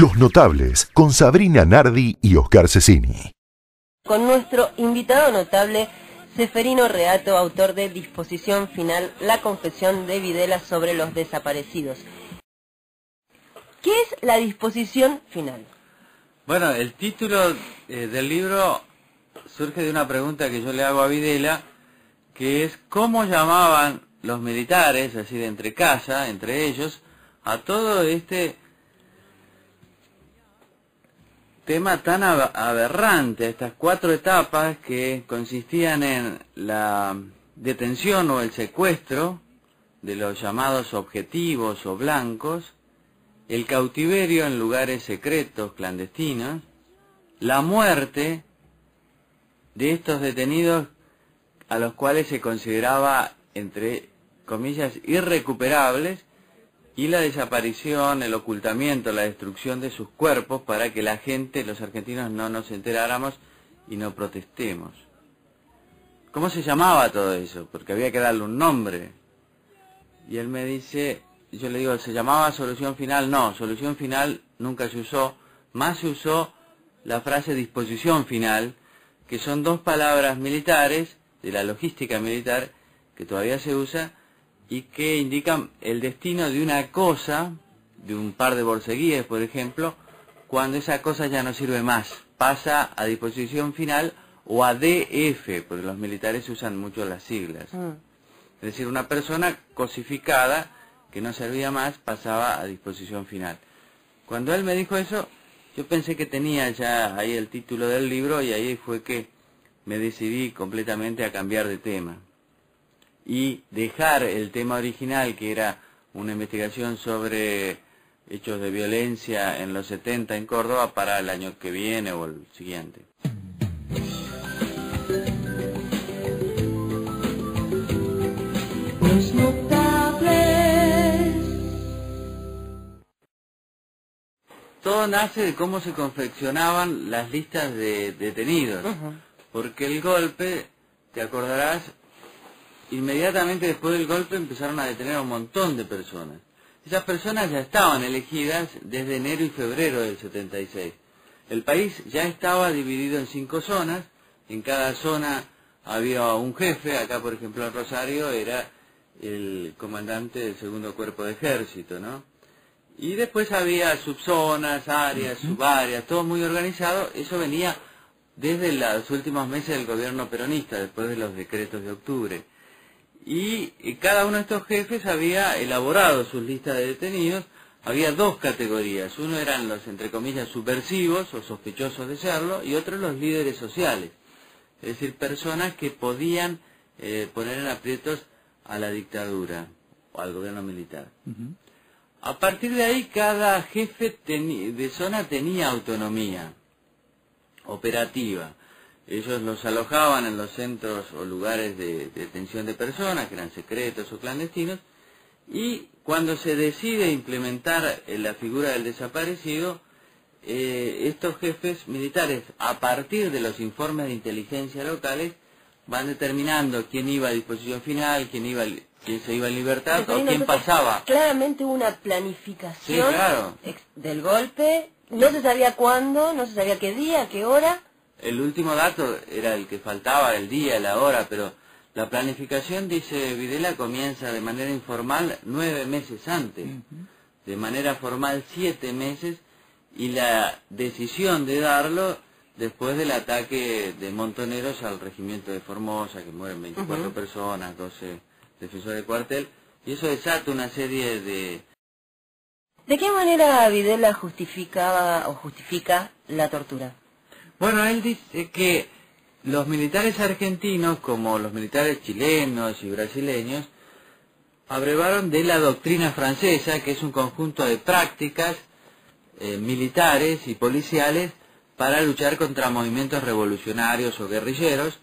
Los Notables, con Sabrina Nardi y Oscar Cecchini. Con nuestro invitado notable, Ceferino Reato, autor de Disposición Final, la confesión de Videla sobre los desaparecidos. ¿Qué es la disposición final? Bueno, el título del libro surge de una pregunta que yo le hago a Videla, que es ¿cómo llamaban los militares, así de entre casa, entre ellos, a todo este tema tan aberrante, estas 4 etapas que consistían en la detención o el secuestro de los llamados objetivos o blancos, el cautiverio en lugares secretos, clandestinos, la muerte de estos detenidos a los cuales se consideraba, entre comillas, irrecuperables, y la desaparición, el ocultamiento, la destrucción de sus cuerpos para que la gente, los argentinos, no nos enteráramos y no protestemos. ¿Cómo se llamaba todo eso? Porque había que darle un nombre. Y él me dice, yo le digo, ¿se llamaba solución final? No, solución final nunca se usó, más se usó la frase disposición final, que son 2 palabras militares, de la logística militar, que todavía se usa, y que indican el destino de una cosa, de un par de borceguíes, por ejemplo, cuando esa cosa ya no sirve más, pasa a disposición final o a DF, porque los militares usan mucho las siglas. Es decir, una persona cosificada que no servía más pasaba a disposición final. Cuando él me dijo eso, yo pensé que tenía ya ahí el título del libro y ahí fue que me decidí completamente a cambiar de tema y dejar el tema original, que era una investigación sobre hechos de violencia en los 70 en Córdoba, para el año que viene o el siguiente. Los Notables. Todo nace de cómo se confeccionaban las listas de detenidos, porque el golpe, te acordarás, inmediatamente después del golpe empezaron a detener a un montón de personas. Esas personas ya estaban elegidas desde enero y febrero del 76. El país ya estaba dividido en 5 zonas, en cada zona había un jefe, acá por ejemplo en Rosario era el comandante del 2º Cuerpo de Ejército, ¿no? Y después había subzonas, áreas, subáreas, todo muy organizado. Eso venía desde los últimos meses del gobierno peronista, después de los decretos de octubre. Y cada uno de estos jefes había elaborado sus listas de detenidos. Había 2 categorías, uno eran los, entre comillas, subversivos o sospechosos de serlo, y otros los líderes sociales, es decir, personas que podían poner en aprietos a la dictadura o al gobierno militar. A partir de ahí, cada jefe de zona tenía autonomía operativa. Ellos los alojaban en los centros o lugares de detención de personas, que eran secretos o clandestinos, y cuando se decide implementar la figura del desaparecido, estos jefes militares, a partir de los informes de inteligencia locales, van determinando quién iba a disposición final, quién se iba en libertad o quién pasaba. Claramente hubo una planificación, sí, claro, del golpe, no se sabía cuándo, no se sabía qué día, qué hora. El último dato era el que faltaba, el día, la hora, pero la planificación, dice Videla, comienza de manera informal 9 meses antes, de manera formal 7 meses, y la decisión de darlo después del ataque de montoneros al regimiento de Formosa, que mueren 24 personas, 12 defensores de cuartel, y eso desata una serie de... ¿De qué manera Videla justifica la tortura? Bueno, él dice que los militares argentinos, como los militares chilenos y brasileños, abrevaron de la doctrina francesa, que es un conjunto de prácticas militares y policiales para luchar contra movimientos revolucionarios o guerrilleros.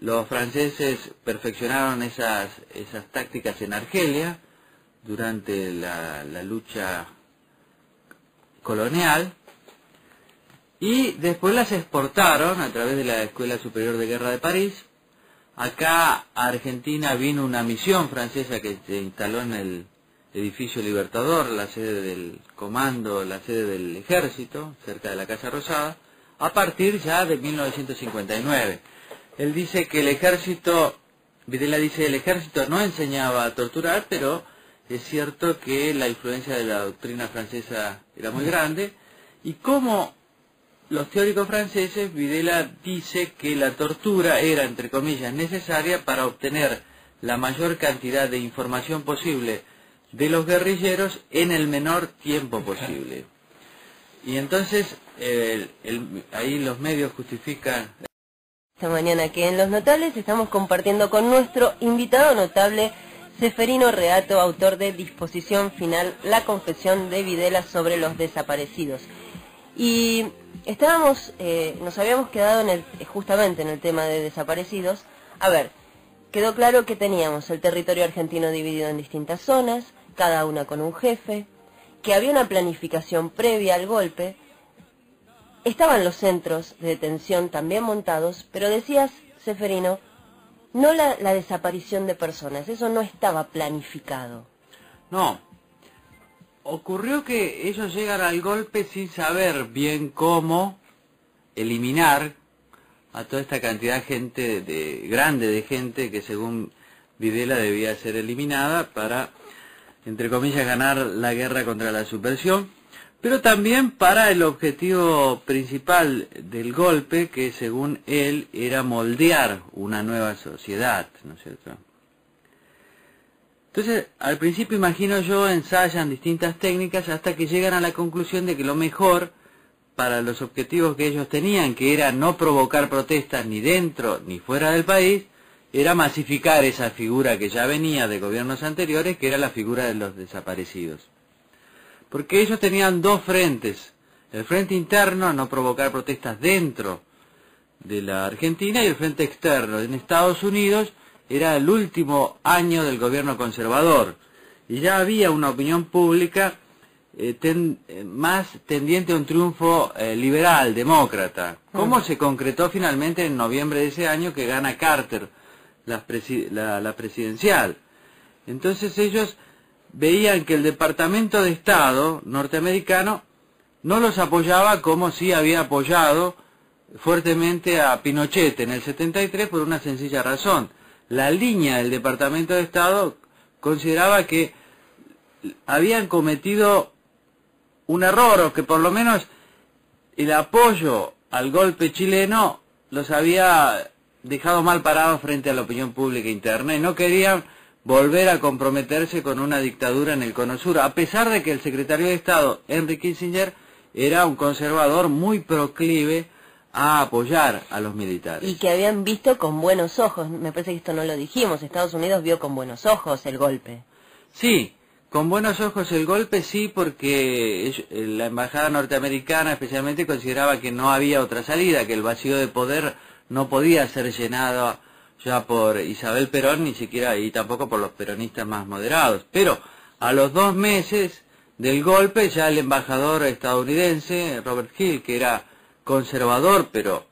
Los franceses perfeccionaron esas tácticas en Argelia durante la lucha colonial, y después las exportaron a través de la Escuela Superior de Guerra de París. Acá a Argentina vino una misión francesa que se instaló en edificio Libertador, la sede del comando, la sede del ejército, cerca de la Casa Rosada, a partir ya de 1959. Él dice que el ejército, Videla dice, el ejército no enseñaba a torturar, pero es cierto que la influencia de la doctrina francesa era muy grande, y como los teóricos franceses, Videla dice que la tortura era, entre comillas, necesaria para obtener la mayor cantidad de información posible de los guerrilleros en el menor tiempo posible. Y entonces, ahí los medios justifican. Esta mañana que en Los Notables estamos compartiendo con nuestro invitado notable, Ceferino Reato, autor de Disposición Final, la confesión de Videla sobre los desaparecidos. Y nos habíamos quedado justamente en el tema de desaparecidos. A ver, quedó claro que teníamos el territorio argentino dividido en distintas zonas, cada una con un jefe, que había una planificación previa al golpe, estaban los centros de detención también montados, pero decías, Ceferino, no la desaparición de personas, eso no estaba planificado. No, ocurrió que ellos llegan al golpe sin saber bien cómo eliminar a toda esta cantidad grande de gente que según Videla debía ser eliminada para, entre comillas, ganar la guerra contra la subversión, pero también para el objetivo principal del golpe, que según él era moldear una nueva sociedad, ¿no es cierto? Entonces, al principio, imagino yo, ensayan distintas técnicas hasta que llegan a la conclusión de que lo mejor para los objetivos que ellos tenían, que era no provocar protestas ni dentro ni fuera del país, era masificar esa figura que ya venía de gobiernos anteriores, que era la figura de los desaparecidos. Porque ellos tenían dos frentes: el frente interno, no provocar protestas dentro de la Argentina, y el frente externo. En Estados Unidos era el último año del gobierno conservador, y ya había una opinión pública más tendiente a un triunfo liberal, demócrata, como se concretó finalmente en noviembre de ese año, que gana Carter la presidencial. Entonces ellos veían que el Departamento de Estado norteamericano no los apoyaba como sí había apoyado fuertemente a Pinochet en el 73, por una sencilla razón: la línea del Departamento de Estado consideraba que habían cometido un error, o que por lo menos el apoyo al golpe chileno los había dejado mal parados frente a la opinión pública interna, y no querían volver a comprometerse con una dictadura en el Cono Sur, a pesar de que el secretario de Estado, Henry Kissinger, era un conservador muy proclive a apoyar a los militares. Y que habían visto con buenos ojos, me parece que esto no lo dijimos, Estados Unidos vio con buenos ojos el golpe. Sí, con buenos ojos el golpe, sí, porque la embajada norteamericana especialmente consideraba que no había otra salida, que el vacío de poder no podía ser llenado ya por Isabel Perón, ni siquiera, y tampoco por los peronistas más moderados. Pero a los 2 meses del golpe, ya el embajador estadounidense, Robert Hill, que era conservador, pero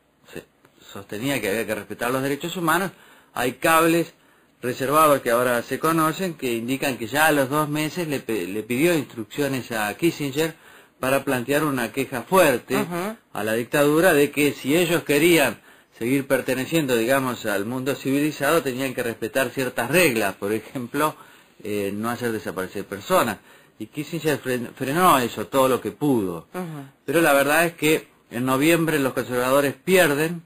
sostenía que había que respetar los derechos humanos, hay cables reservados que ahora se conocen, que indican que ya a los 2 meses le pidió instrucciones a Kissinger para plantear una queja fuerte a la dictadura de que si ellos querían seguir perteneciendo, digamos, al mundo civilizado, tenían que respetar ciertas reglas, por ejemplo, no hacer desaparecer personas. Y Kissinger frenó eso todo lo que pudo. Pero la verdad es que en noviembre los conservadores pierden,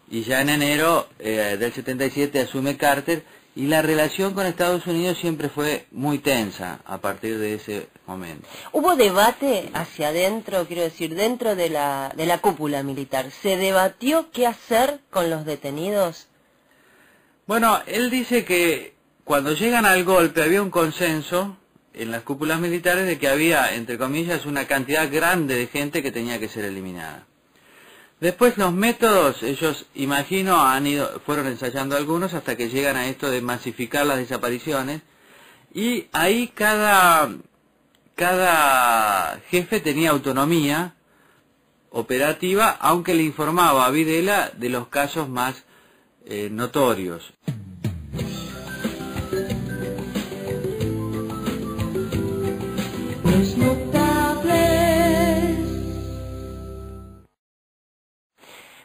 y ya en enero del 77 asume Carter, y la relación con Estados Unidos siempre fue muy tensa a partir de ese momento. ¿Hubo debate hacia adentro, quiero decir, dentro de la cúpula militar? ¿Se debatió qué hacer con los detenidos? Bueno, él dice que cuando llegan al golpe había un consenso en las cúpulas militares de que había, entre comillas, una cantidad grande de gente que tenía que ser eliminada. Después los métodos, ellos, imagino, fueron ensayando algunos hasta que llegan a esto de masificar las desapariciones, y ahí cada jefe tenía autonomía operativa, aunque le informaba a Videla de los casos más notorios.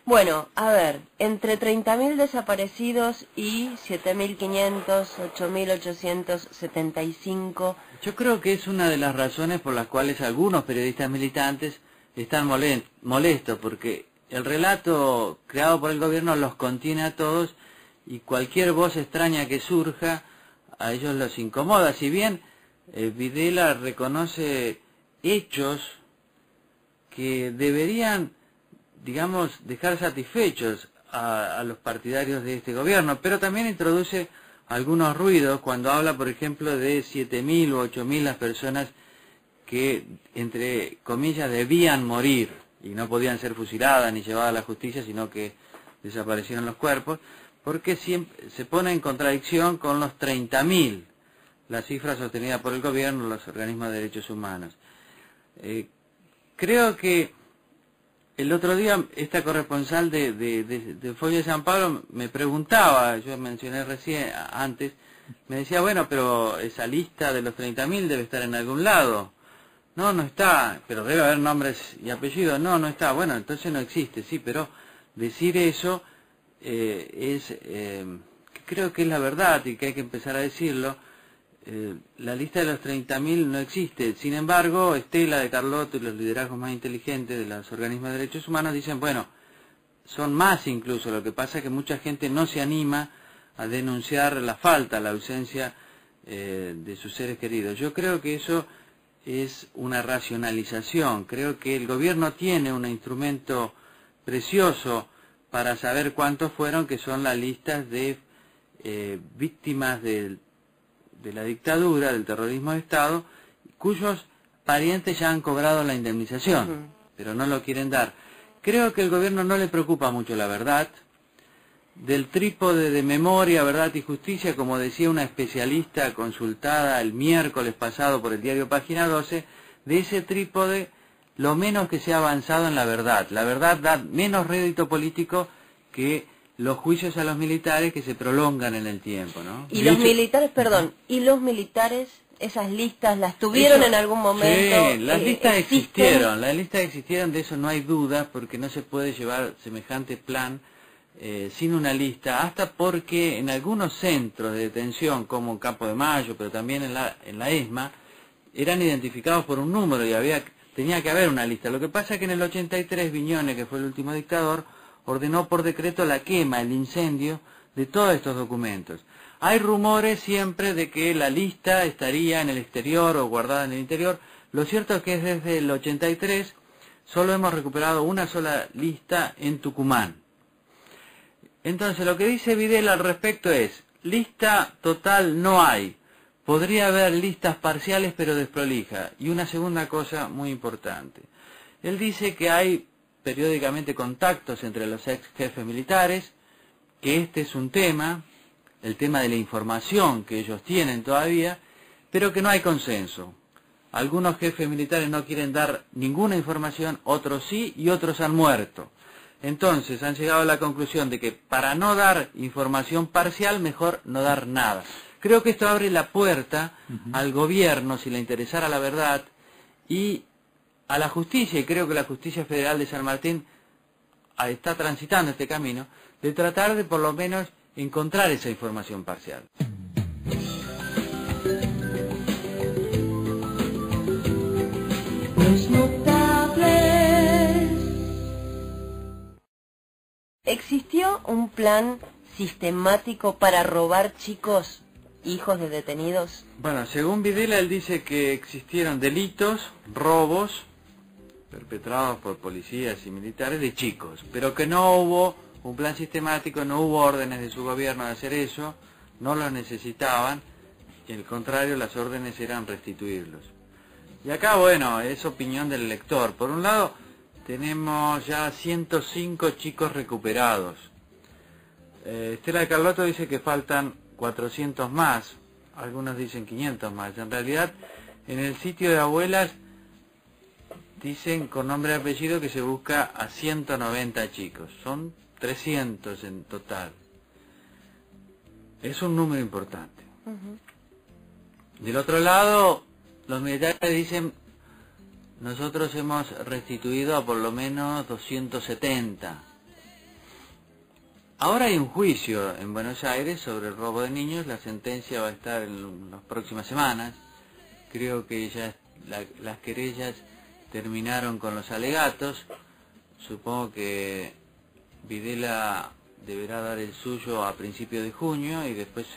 Bueno, a ver, entre 30.000 desaparecidos y 7.500, 8.875... Yo creo que es una de las razones por las cuales algunos periodistas militantes están molestos, porque el relato creado por el gobierno los contiene a todos y cualquier voz extraña que surja a ellos los incomoda. Si bien Videla reconoce hechos que deberían, digamos, dejar satisfechos a los partidarios de este gobierno, pero también introduce algunos ruidos cuando habla, por ejemplo, de 7.000 o 8.000 las personas que, entre comillas, debían morir y no podían ser fusiladas ni llevadas a la justicia, sino que desaparecieron los cuerpos, porque siempre se pone en contradicción con los 30.000, la cifra sostenida por el gobierno, los organismos de derechos humanos. Creo que el otro día esta corresponsal de Folio de San Pablo me preguntaba, yo mencioné recién antes, me decía, bueno, pero esa lista de los 30.000 debe estar en algún lado. No, no está, pero debe haber nombres y apellidos. No, no está. Bueno, entonces no existe, sí, pero decir eso creo que es la verdad y que hay que empezar a decirlo. La lista de los 30.000 no existe. Sin embargo, Estela de Carlotto y los liderazgos más inteligentes de los organismos de derechos humanos dicen, bueno, son más incluso. Lo que pasa es que mucha gente no se anima a denunciar la falta, la ausencia de sus seres queridos. Yo creo que eso es una racionalización. Creo que el gobierno tiene un instrumento precioso para saber cuántos fueron, que son las listas de víctimas de la dictadura, del terrorismo de Estado, cuyos parientes ya han cobrado la indemnización, pero no lo quieren dar. Creo que al gobierno no le preocupa mucho la verdad. Del trípode de memoria, verdad y justicia, como decía una especialista consultada el miércoles pasado por el diario Página 12, de ese trípode lo menos que se ha avanzado en la verdad. La verdad da menos rédito político que los juicios a los militares que se prolongan en el tiempo, ¿no? Y los militares, perdón, y los militares, esas listas, ¿las tuvieron en algún momento? Sí, las listas existieron, de eso no hay duda, porque no se puede llevar semejante plan sin una lista, hasta porque en algunos centros de detención, como en Campo de Mayo, pero también en la ESMA, eran identificados por un número y tenía que haber una lista. Lo que pasa es que en el 83 Viñones, que fue el último dictador, ordenó por decreto la quema, el incendio de todos estos documentos. Hay rumores siempre de que la lista estaría en el exterior o guardada en el interior. Lo cierto es que desde el 83 solo hemos recuperado una sola lista en Tucumán. Entonces lo que dice Videla al respecto es, lista total no hay. Podría haber listas parciales pero desprolijas. Y una segunda cosa muy importante. Él dice que hay periódicamente contactos entre los ex jefes militares, que este es un tema, el tema de la información que ellos tienen todavía, pero que no hay consenso. Algunos jefes militares no quieren dar ninguna información, otros sí y otros han muerto. Entonces han llegado a la conclusión de que para no dar información parcial, mejor no dar nada. Creo que esto abre la puerta al gobierno, si le interesara la verdad, y a la justicia, y creo que la Justicia Federal de San Martín está transitando este camino, de tratar de por lo menos encontrar esa información parcial. Los notables. ¿Existió un plan sistemático para robar chicos, hijos de detenidos? Bueno, según Videla, él dice que existieron delitos, robos, perpetrados por policías y militares de chicos, pero que no hubo un plan sistemático, no hubo órdenes de su gobierno de hacer eso, no los necesitaban, y al contrario, las órdenes eran restituirlos. Y acá, bueno, es opinión del lector. Por un lado, tenemos ya 105 chicos recuperados. Estela de Carlotto dice que faltan 400 más, algunos dicen 500 más. En realidad, en el sitio de abuelas dicen con nombre y apellido que se busca a 190 chicos. Son 300 en total. Es un número importante. Del otro lado, los militares dicen, nosotros hemos restituido a por lo menos 270. Ahora hay un juicio en Buenos Aires sobre el robo de niños. La sentencia va a estar en las próximas semanas. Creo que ya las querellas terminaron con los alegatos. Supongo que Videla deberá dar el suyo a principios de junio y después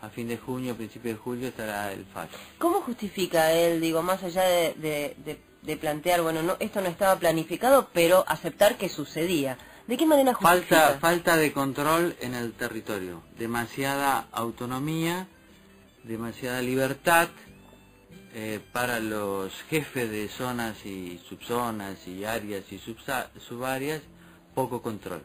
a fin de junio, principio de julio estará el fallo. ¿Cómo justifica él, digo, más allá de plantear, bueno, no, esto no estaba planificado, pero aceptar que sucedía? ¿De qué manera justifica? Falta de control en el territorio, demasiada autonomía, demasiada libertad para los jefes de zonas y subzonas y áreas y subáreas, poco control.